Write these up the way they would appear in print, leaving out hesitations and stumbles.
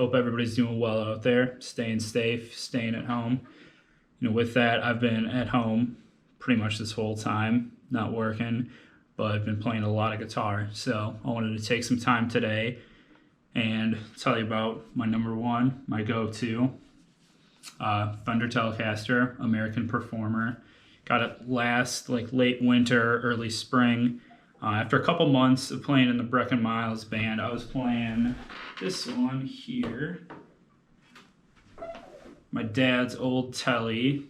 hope everybody's doing well out there, staying safe, staying at home. With that, I've been at home pretty much this whole time, not working, but I've been playing a lot of guitar. So I wanted to take some time today and tell you about my number one, my go-to, Fender Telecaster, American Performer. Got it last late winter, early spring. After a couple months of playing in the Breckin Miles band, I was playing this one here. My dad's old Tele,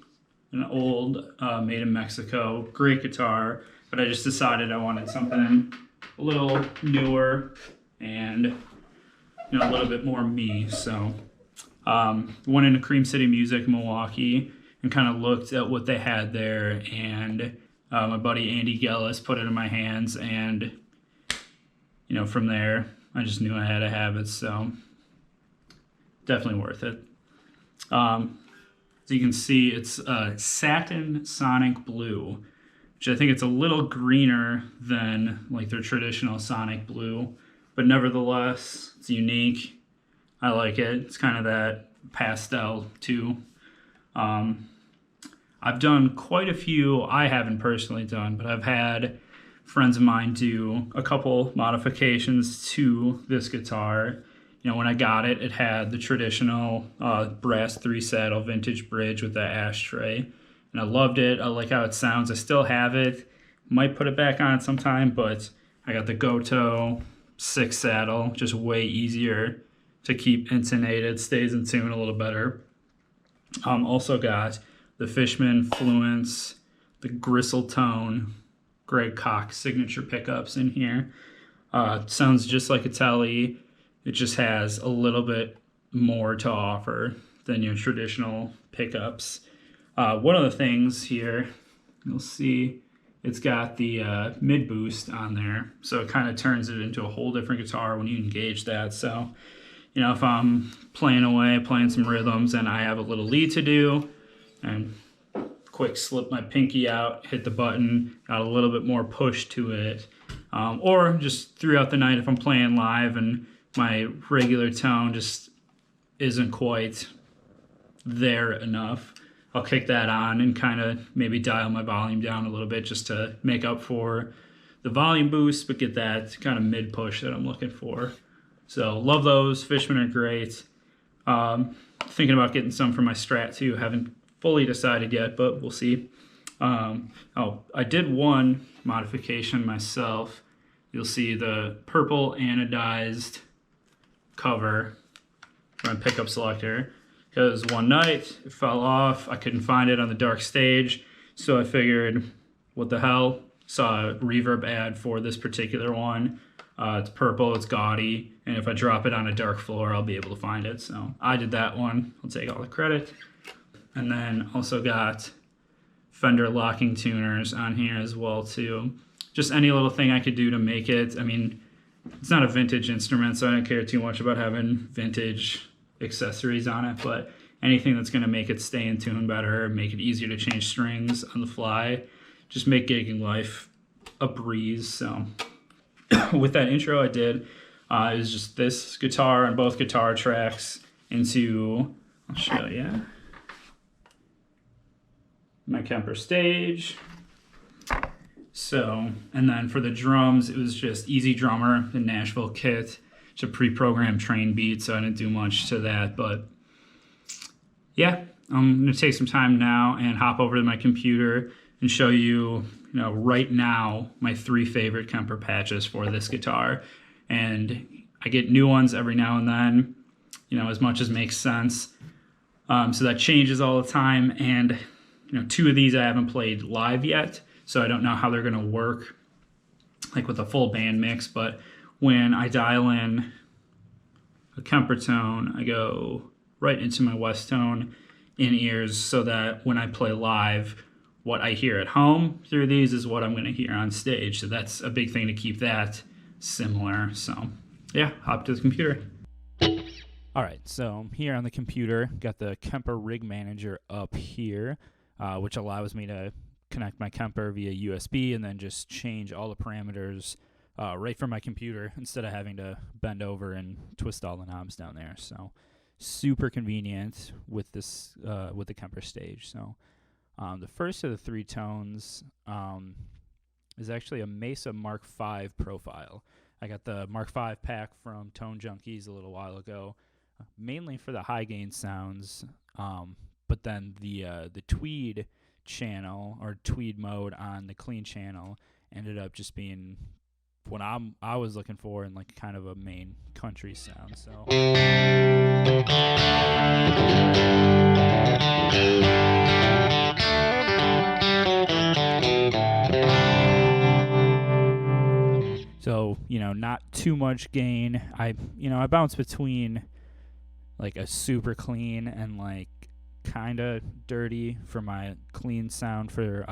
an old made in Mexico, great guitar, but I just decided I wanted something a little newer and a little bit more me. So went into Cream City Music, Milwaukee, and kind of looked at what they had there, and my buddy Andy Gellis put it in my hands, and from there I just knew I had to have it. So definitely worth it. So you can see it's satin sonic blue, which I think it's a little greener than their traditional sonic blue, but nevertheless it's unique. I like it. It's kind of that pastel too. I've done quite a few. I haven't personally done, but I've had friends of mine do a couple modifications to this guitar. When I got it, it had the traditional brass 3-saddle vintage bridge with that ashtray, and I loved it. I like how it sounds. I still have it. Might put it back on sometime, but I got the Goto 6-saddle, just way easier to keep intonated, stays in tune a little better. Also got the Fishman Fluence, the Gristle Tone, Greg Koch signature pickups in here. Sounds just like a Tele. It just has a little bit more to offer than your traditional pickups. One of the things here, you'll see it's got the mid boost on there, so it kind of turns it into a whole different guitar when you engage that. So, if I'm playing away, playing some rhythms, and I have a little lead to do, and quick slip my pinky out, hit the button, got a little bit more push to it. Or just throughout the night if I'm playing live and my regular tone just isn't quite there enough, I'll kick that on and kind of maybe dial my volume down a little bit just to make up for the volume boost, but get that kind of mid push that I'm looking for. So love those. Fishman are great. Thinking about getting some for my Strat too. Haven't fully decided yet, but we'll see. I did one modification myself. You'll see the purple anodized cover for my pickup selector, because one night it fell off. I couldn't find it on the dark stage, so I figured, what the hell? Saw a reverb ad for this particular one. It's purple, it's gaudy, and if I drop it on a dark floor, I'll be able to find it. So I did that one. I'll take all the credit. And then also got Fender locking tuners on here as well too. Just any little thing I could do to make it. I mean, it's not a vintage instrument, so I don't care too much about having vintage accessories on it, but anything that's going to make it stay in tune better, make it easier to change strings on the fly, just make gigging life a breeze. So with that intro I did, it was just this guitar and both guitar tracks into, I'll show you, my Kemper stage. So, and then for the drums, it was just Easy Drummer, the Nashville kit. It's a pre-programmed train beat, so I didn't do much to that. But yeah, I'm going to take some time now and hop over to my computer and show you, right now, my 3 favorite Kemper patches for this guitar. And I get new ones every now and then, as much as makes sense. So that changes all the time. And 2 of these I haven't played live yet, so I don't know how they're going to work with a full band mix. But when I dial in a Kemper tone, I go right into my West tone in ears, so that when I play live, what I hear at home through these is what I'm going to hear on stage. So that's a big thing to keep that similar. So yeah, hop to the computer. All right, so here on the computer, got the Kemper Rig Manager up here, which allows me to connect my Kemper via USB and then just change all the parameters right from my computer instead of having to bend over and twist all the knobs down there. So super convenient with this with the Kemper stage. So the first of the 3 tones is actually a Mesa Mark V profile. I got the Mark V pack from Tone Junkies a little while ago, mainly for the high gain sounds. But then the tweed channel or tweed mode on the clean channel ended up just being what I was looking for in like kind of a main country sound. So, not too much gain. I bounce between like a super clean and like kind of dirty for my clean sound for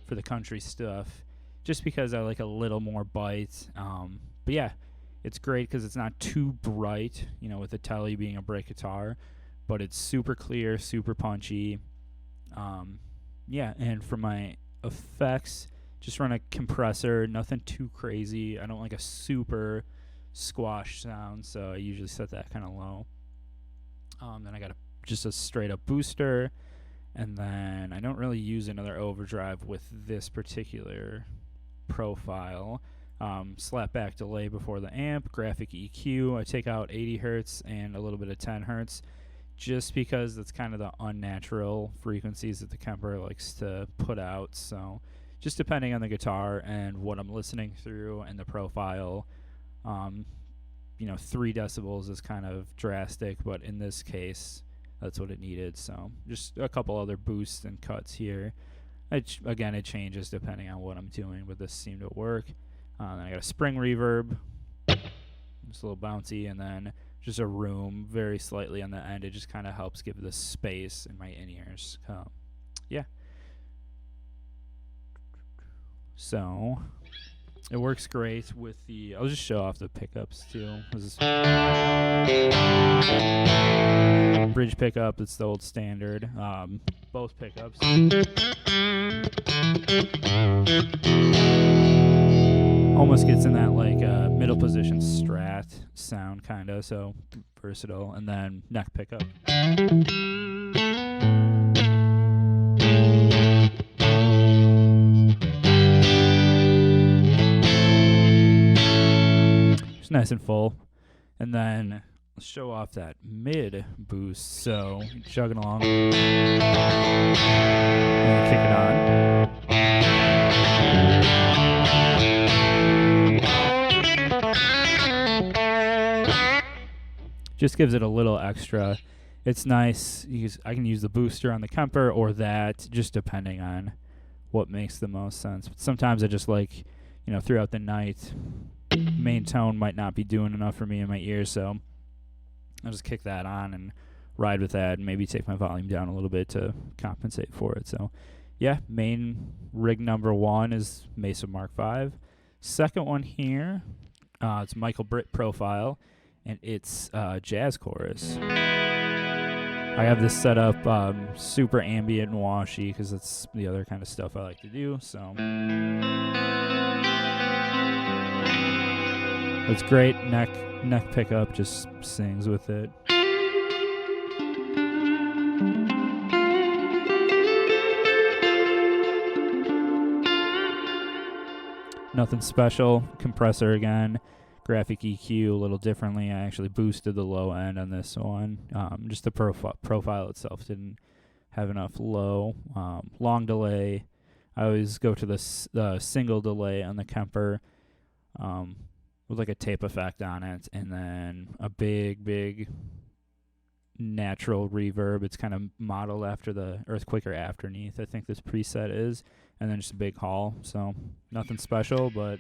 the country stuff, just because I like a little more bite. But yeah, it's great because it's not too bright, with the Tele being a Britt guitar, but it's super clear, super punchy. And for my effects, just run a compressor, nothing too crazy. I don't like a super squash sound, so I usually set that kind of low. Then I got just a straight up booster, and then I don't really use another overdrive with this particular profile. Slap back delay before the amp, graphic EQ. I take out 80 hertz and a little bit of 10 hertz just because that's kind of the unnatural frequencies that the Kemper likes to put out. So just depending on the guitar and what I'm listening through and the profile, 3 decibels is kind of drastic, but in this case, that's what it needed. So just a couple other boosts and cuts here. Again, it changes depending on what I'm doing, but this seemed to work. Then I got a spring reverb, just a little bouncy, and then just a room very slightly on the end. It just kind of helps give this space in my in-ears. So it works great with the, I'll just show off the pickups too. This is bridge pickup, it's the old standard. Both pickups. Almost gets in that like middle position strat sound kind of, so versatile. And then neck pickup. It's nice and full. And then let's show off that mid boost. So chugging along. And kick it on. Just gives it a little extra. It's nice. I can use the booster on the Kemper or that, just depending on what makes the most sense. But sometimes I just like, throughout the night, main tone might not be doing enough for me in my ears, so I'll just kick that on and ride with that and maybe take my volume down a little bit to compensate for it. So yeah, main rig number 1 is Mesa Mark V. Second one here, it's Michael Britt profile, and it's jazz chorus. I have this set up super ambient and washy because that's the other kind of stuff I like to do. So it's great. Neck pickup just sings with it. Nothing special. Compressor again. Graphic EQ a little differently. I actually boosted the low end on this one. Just the profile itself didn't have enough low. Long delay. I always go to the single delay on the Kemper with like a tape effect on it, and then a big natural reverb. It's kind of modeled after the Earthquaker Afterneath, I think this preset is, and then just a big hall. So nothing special, but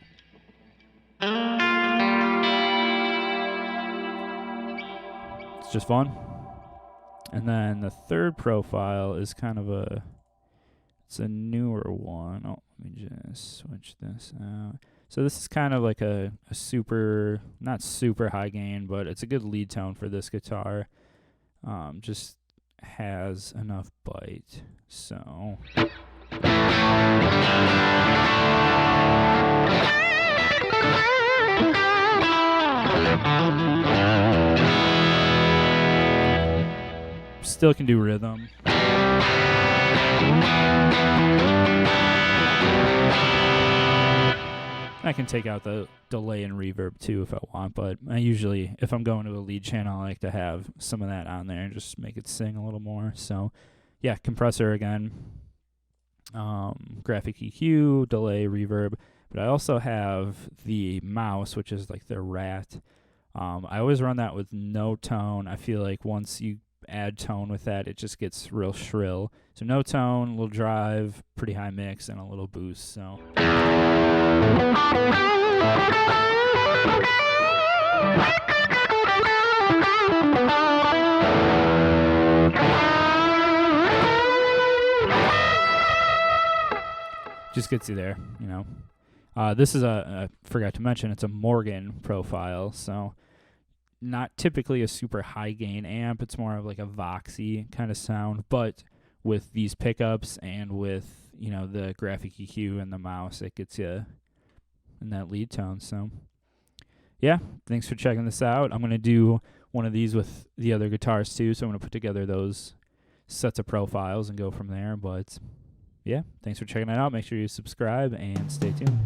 it's just fun. And then the third profile is kind of it's a newer one. Oh, let me just switch this out. So this is kind of like a super, not super high gain, but it's a good lead tone for this guitar. Just has enough bite. So still can do rhythm. I can take out the delay and reverb too if I want, but I usually, if I'm going to a lead channel, I like to have some of that on there and just make it sing a little more. So yeah, compressor again, graphic EQ, delay, reverb, but I also have the mouse, which is like the rat. I always run that with no tone. I feel like once you add tone with that, it just gets real shrill. So no tone, a little drive, pretty high mix, and a little boost. So just gets you there, you know. This is I forgot to mention, it's a Morgan profile, so not typically a super high gain amp. It's more of like a Voxy kind of sound, but with these pickups and with, you know, the graphic EQ and the mouse, it gets you in that lead tone. So yeah, thanks for checking this out. I'm going to do one of these with the other guitars too, so I'm going to put together those sets of profiles and go from there. But yeah, thanks for checking it out. Make sure you subscribe and stay tuned.